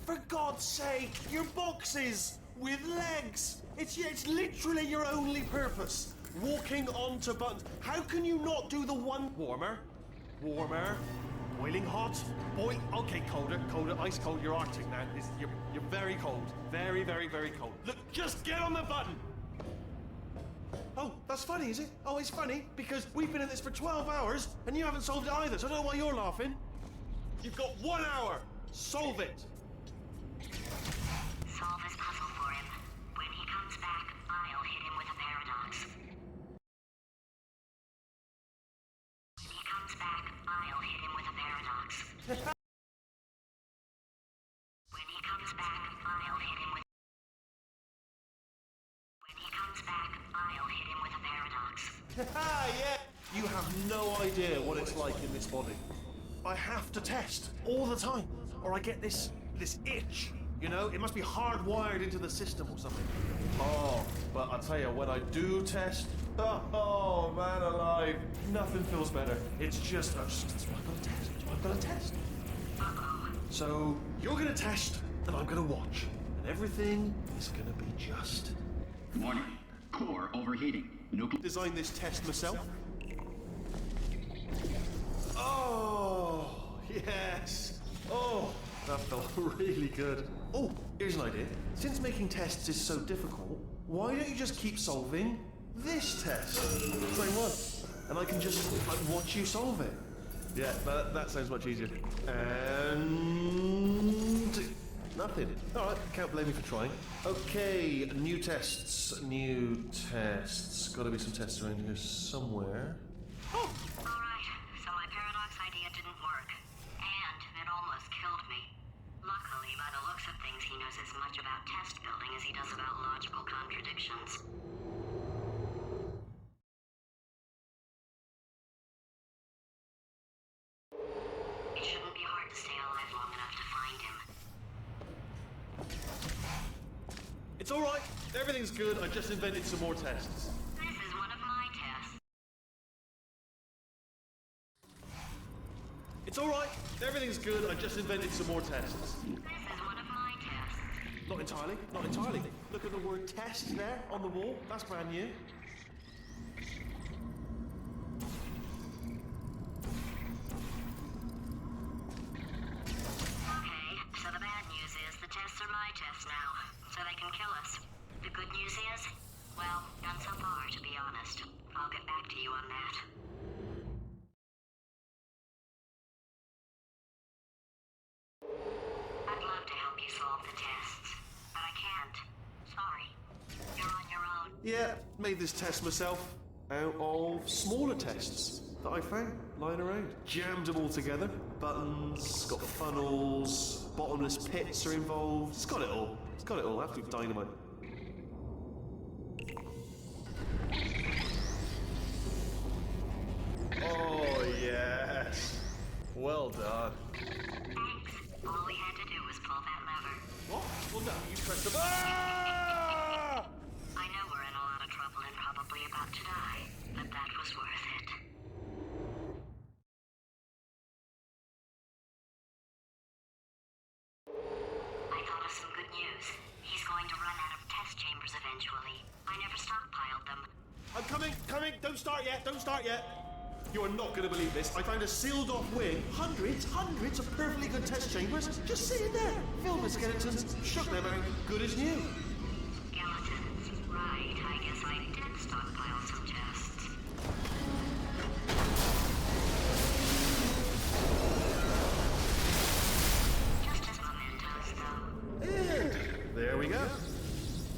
For God's sake, your boxes with legs. It's literally your only purpose. Walking onto buttons. How can you not do the one warmer? Warmer. Boiling hot. Okay, colder, ice cold. You're Arctic now. You're very cold. Very, very, very cold. Look, just get on the button. Oh, that's funny, is it? Oh, it's funny because we've been in this for 12 hours and you haven't solved it either, so I don't know why you're laughing. You've got 1 hour. Solve it. Solve his puzzle for him. When he comes back, I'll hit him with a paradox. When he comes back, I'll hit him with a paradox. When he comes back, I'll hit him with... When he comes back, I'll hit him with a paradox. Yeah! You have no idea what it's like in this body. I have to test all the time, or I get this itch. You know, it must be hardwired into the system or something. Oh, but I'll tell you, when I do test, oh man alive, nothing feels better. It's just, that's what I'm gonna test. So, you're gonna test, and I'm gonna watch. And everything is gonna be just... Warning. Core overheating. Nuclear... Designed this test myself. Oh, yes. Oh, that felt really good. Oh, here's an idea. Since making tests is so difficult, why don't you just keep solving this test? Same one. And I can just watch you solve it. Yeah, that sounds much easier. And... nothing. Alright, can't blame me for trying. Okay, new tests. Gotta be some tests around here somewhere. Oh! Alright, so my paradox idea didn't work. And it almost killed me. Luckily, by the looks of things, he knows as much about test building as he does about logical contradictions. It shouldn't be hard to stay alive long enough to find him. It's alright. Everything's good. I just invented some more tests. This is one of my tests. It's alright. Everything's good. I just invented some more tests. This is one of my tests. Not entirely. Not entirely. Look at the word test there on the wall. That's brand new. Okay, so the bad news is the tests are my tests now, so they can kill us. The good news is, well, none so far, to be honest. I'll get back to you on that. I'd love to help you solve the tests, but I can't. Sorry. You're on your own. Yeah, made this test myself out of smaller tests that I found lying around. Jammed them all together. Buttons, got funnels, bottomless pits are involved. It's got it all. It's got it all. Absolute dynamite. Oh, yes. Well done. Thanks. All we had to do was pull that lever. What? Well, no, you pressed the... Ah! I know we're in a lot of trouble and probably about to die, but that was worth it. I thought of some good news. He's going to run out of test chambers eventually. I never stockpiled them. I'm coming. Don't start yet. You are not going to believe this. I found a sealed off wing. Hundreds of perfectly good test chambers just sitting there. Filled with skeletons. Shook them out. Good as new. Skeletons. Right, I guess I did stockpile some tests. Just as mementos, though. And there we go.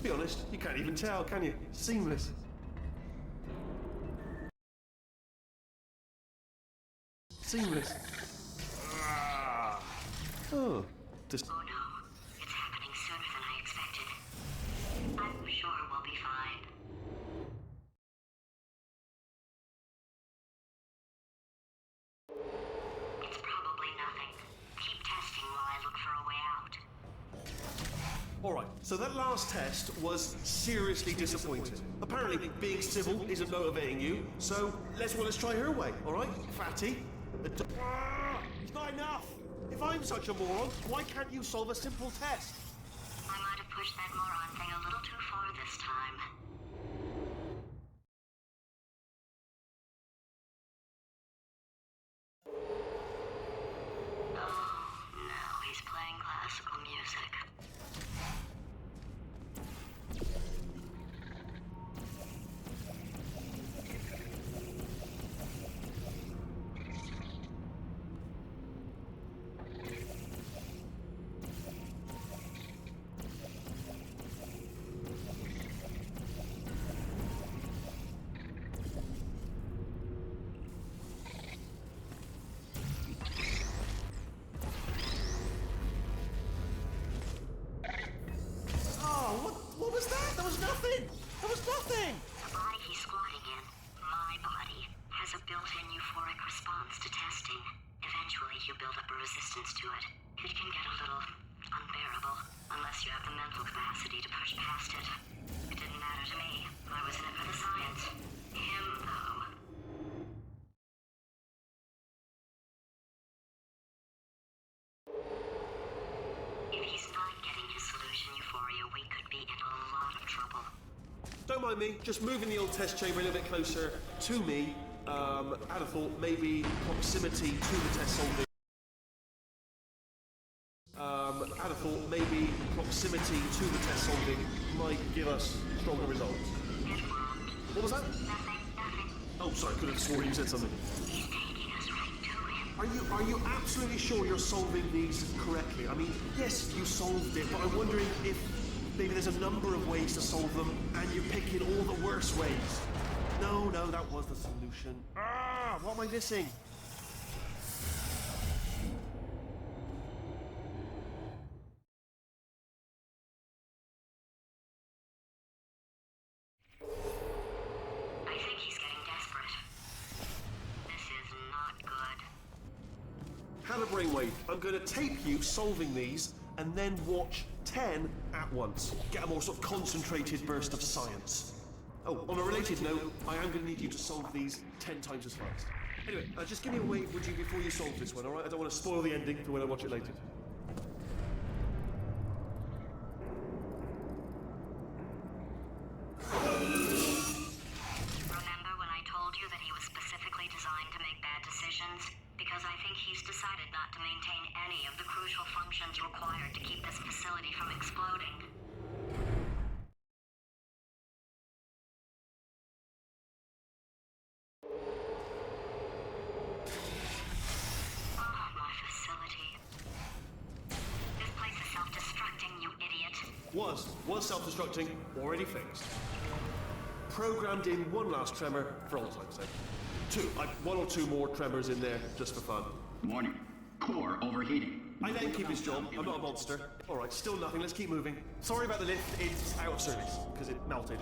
Be honest, you can't even tell, can you? Seamless. Seamless. Oh, just... Oh no, it's happening sooner than I expected. I'm sure we'll be fine. It's probably nothing. Keep testing while I look for a way out. Alright, so that last test was seriously disappointing. Apparently, being civil isn't motivating you, so let's try her way, alright? Fatty. It's not enough! If I'm such a moron, why can't you solve a simple test? I might have pushed that moron thing a little too far this time. Oh, no, he's playing classical music. What was that? There was nothing! There was nothing! The body he's squatting in, my body, has a built-in euphoric response to testing. Eventually, you build up a resistance to it. It can get a little unbearable, unless you have the mental capacity to push past it. It didn't matter to me. I was in it for the science. Him, though. If he's not getting his solution euphoria, we could be in a lot of trouble. Don't mind me, just moving the old test chamber a little bit closer to me. I'd have thought maybe proximity to the test solving. I'd have thought maybe proximity to the test solving might give us stronger results. It won't. What was that? Nothing. Oh, sorry, I could have sworn you said something. He's taking us right to him. Are you absolutely sure you're solving these correctly? I mean, yes, you solved it, but I'm wondering if maybe there's a number of ways to solve them, and you're picking all the worst ways. No, that was the solution. What am I missing? I think he's getting desperate. This is not good. Have a brainwave. I'm going to tape you solving these, and then watch 10 at once. Get a more sort of concentrated burst of science. Oh, on a related note, I am going to need you to solve these 10 times as fast. Anyway, just give me a wave, would you, before you solve this one, alright? I don't want to spoil the ending for when I watch it later. Remember when I told you that he was specifically designed to make bad decisions? Because I think he's decided not to maintain any of the crucial functions assumptions required to keep this facility from exploding. Oh, my facility. This place is self-destructing, you idiot. Was self-destructing, already fixed. Programmed in one last tremor for old time's sake. One or two more tremors in there just for fun. Warning. Core overheating. I let him keep his job. I'm not a monster. All right, still nothing. Let's keep moving. Sorry about the lift. It's out of service because it melted.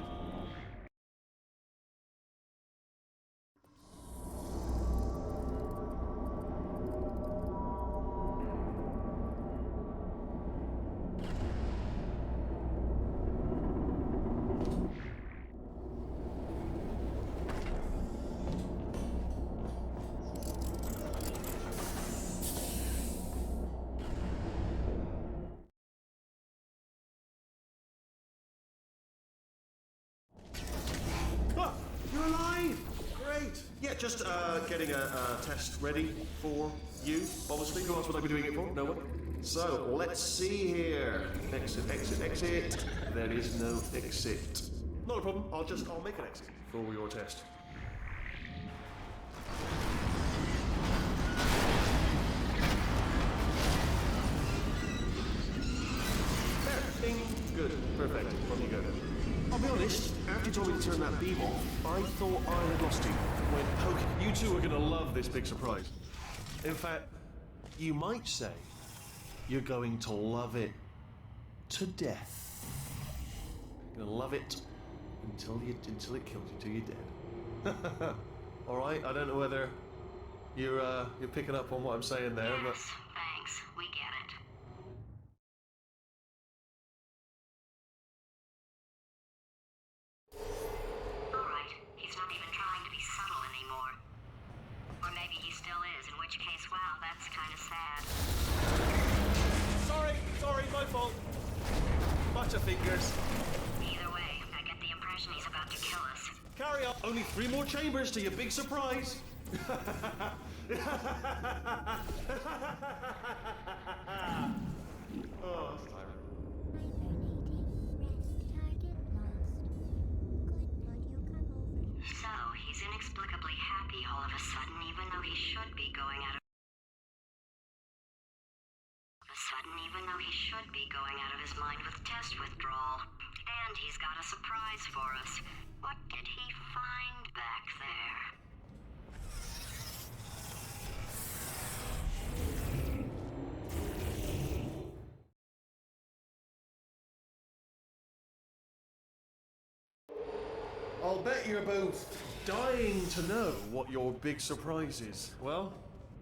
You're alive! Great! Yeah, just getting a test ready for you, obviously. Who else would I be doing it for? No one? So, let's see here. Exit, exit, exit. There is no exit. Not a problem. I'll make an exit for your test. There. Bing. Good. Perfect. On you go. I'll be honest, after you told me to turn that beam off, I thought I had lost you. Went poking. You two are gonna love this big surprise. In fact, you might say you're going to love it to death. You're gonna love it until it kills you, till you're dead. All right. I don't know whether you're picking up on what I'm saying there, but. Yes, thanks. We get it. Alright, he's not even trying to be subtle anymore. Or maybe he still is, in which case, wow, that's kind of sad. Sorry, my fault. Butterfingers. Either way, I get the impression he's about to kill us. Carry on. Only 3 more chambers to your big surprise. Oh, that's tiring. So, he's inexplicably happy all of a sudden, even though he should be going out of his mind with test withdrawal. And he's got a surprise for us. What did he find back there? I'll bet you're both dying to know what your big surprise is. Well,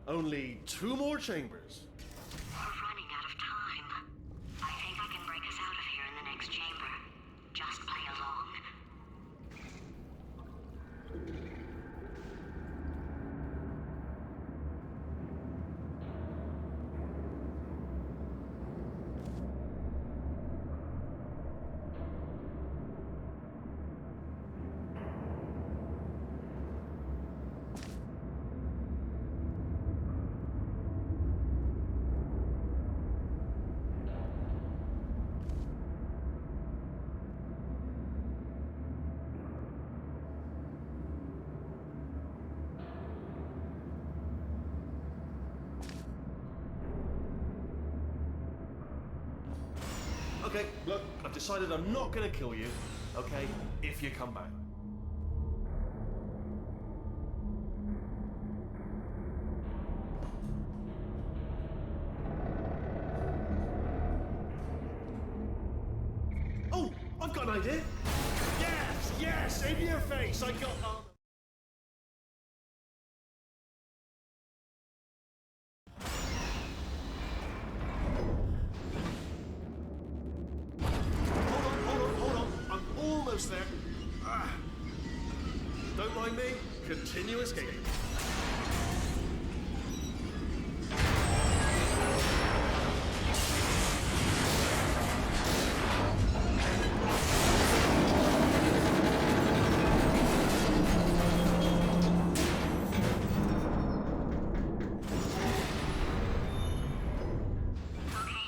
only 2 more chambers. We're running out of time. I think I can break us out of here in the next chamber. Just play along. Okay, look, I've decided I'm not gonna kill you, okay, if you come back. Oh, I've got an idea. Yes, in your face, I got... Hold on. I'm almost there. Don't mind me. Continue escaping. Okay,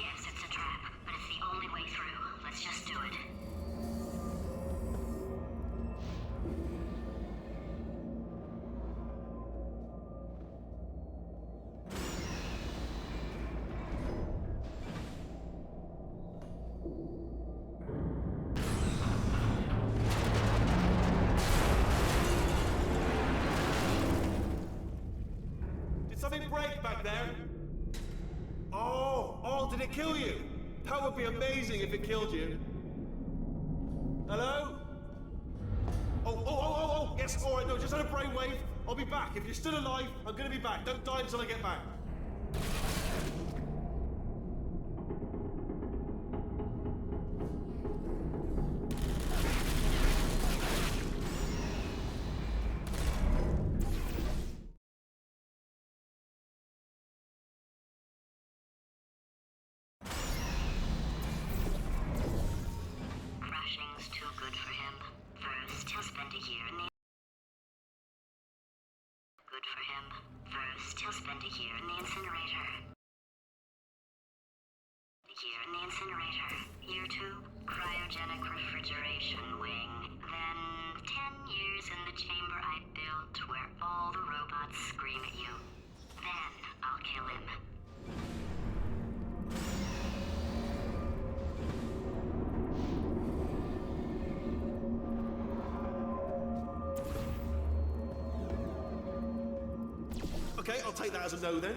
it kill you? That would be amazing if it killed you. Hello? Oh, yes, all right, no, just had a brainwave. I'll be back. If you're still alive, I'm gonna be back. Don't die until I get back. Crashing's too good for him. First, he'll spend a year in the... Good for him. First, he'll spend a year in the incinerator. Year 2, cryogenic refrigeration wing. Then, 10 years in the chamber I built where all the robots scream at you. Then, I'll kill him. Okay, I'll take that as a no then.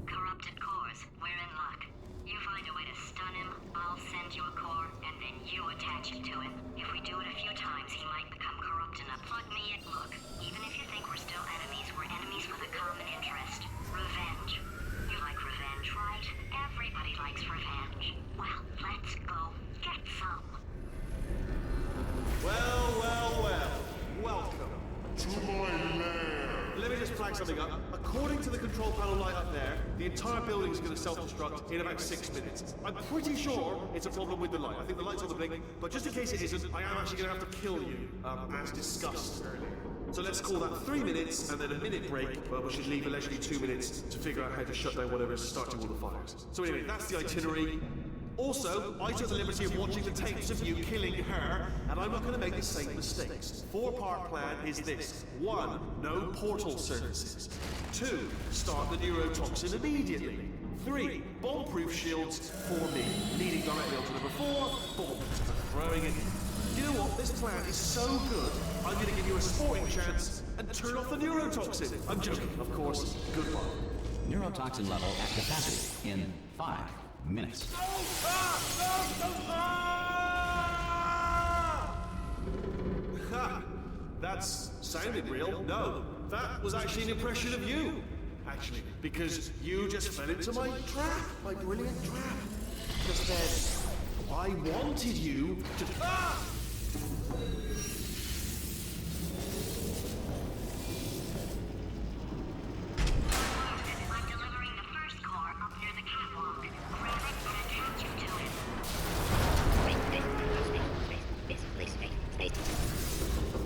Corrupted cores, we're in luck. You find a way to stun him, I'll send you a core, and then you attach it to him. If we do it a few times, he might become corrupt enough. Plug me in. Look, even if you think we're still enemies, we're enemies with a common interest. Revenge. You like revenge, right? Everybody likes revenge. Well, let's go get some. Well. Welcome to my lair. Let me just flag something up. According to the control panel light up there, the entire building is going to self-destruct in about 6 minutes. I'm pretty sure it's a problem with the light. I think the light's on the blink, but just in case it isn't, I am actually going to have to kill you, as discussed earlier. So let's call that 3 minutes and then a minute break, but we should leave allegedly 2 minutes to figure out how to shut down whatever's starting all the fires. So anyway, that's the itinerary. Also, I took the liberty of watching the tapes of you killing her, and I'm not going to make the same mistakes. 4-part plan is this. 1, no portal services. 2, start the neurotoxin immediately. 3, bomb-proof shields for me, leading directly onto number 4, bombs, throwing it. You know what? This plan is so good, I'm going to give you a sporting chance and turn off the neurotoxin. I'm joking, of course. Goodbye. Neurotoxin level at capacity in 5 minutes. Ha! That's sounded real. No, that was actually an impression of you. Actually, because you just fell into my trap, my brilliant trap. Just then, I wanted you to... Ah! I'm delivering the first core up near the catwalk. Grab it and attach it to him.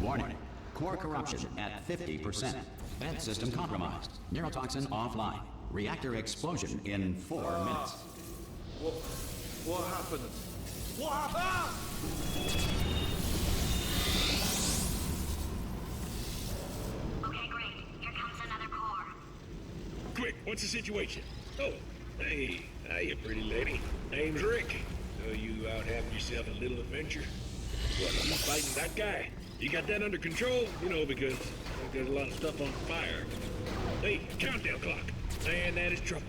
Warning. Core corruption at 50%. Vent system compromised. Neurotoxin offline. Reactor explosion in 4 minutes. What happened? What happened? Ah! Okay, great. Here comes another core. Quick, what's the situation? Oh, hey, hiya, pretty lady. Name's Rick. So you out having yourself a little adventure? What, you fighting that guy? You got that under control? You know, because there's a lot of stuff on fire. Hey, countdown clock. Man, that is trouble.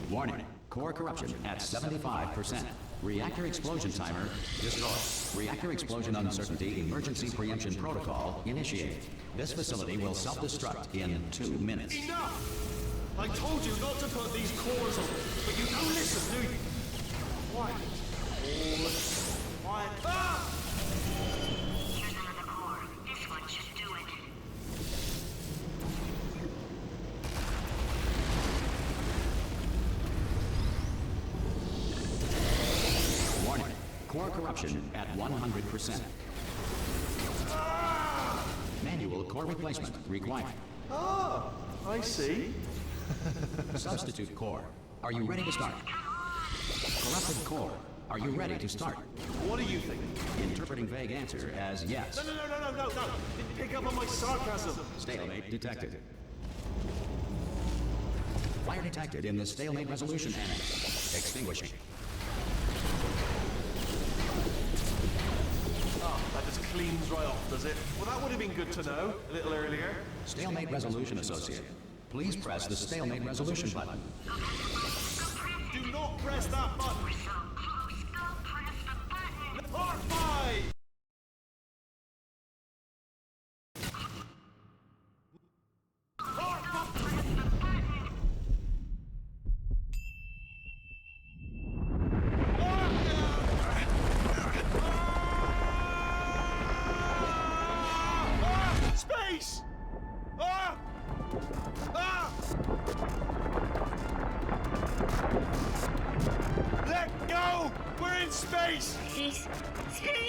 Warning. Core corruption at 75%. Reactor explosion timer destroyed. Reactor explosion uncertainty emergency preemption protocol initiated. This facility will self-destruct in 2 minutes. Enough! I told you not to put these cores on, but you don't listen, do you? Quiet. Quiet. Ah! Here's another core. This one should do it. Warning. Core corruption at 100%. Manual core replacement required. Ah, I see. Substitute core, are you ready to start? Corrupted core, are you ready to start? What do you think? Interpreting vague answer as yes. No. Pick up on my sarcasm. Stalemate detected. Fire detected in the stalemate resolution annex. Extinguishing. Oh, that just cleans right off, does it? Well, that would have been good to know a little earlier. Stalemate resolution associate. Please press the stalemate resolution button. Do not press that button. We're so close. Go press the button. Part 5! Space! Ah! Ah! Let go! We're in space! Space.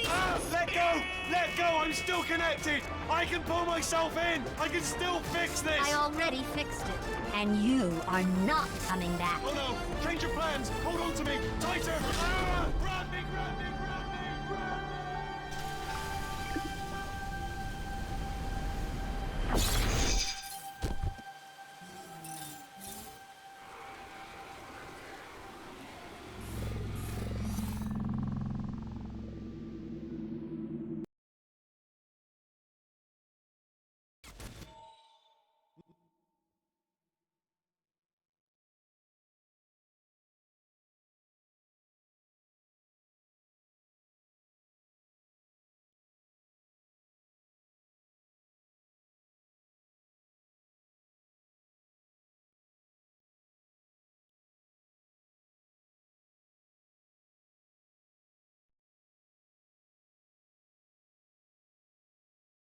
Ah! Let go! Let go! I'm still connected! I can pull myself in! I can still fix this! I already fixed it, and you are not coming back. Oh no! Change your plans! Hold on to me! Tighter! Ah! Grab me! Grab me!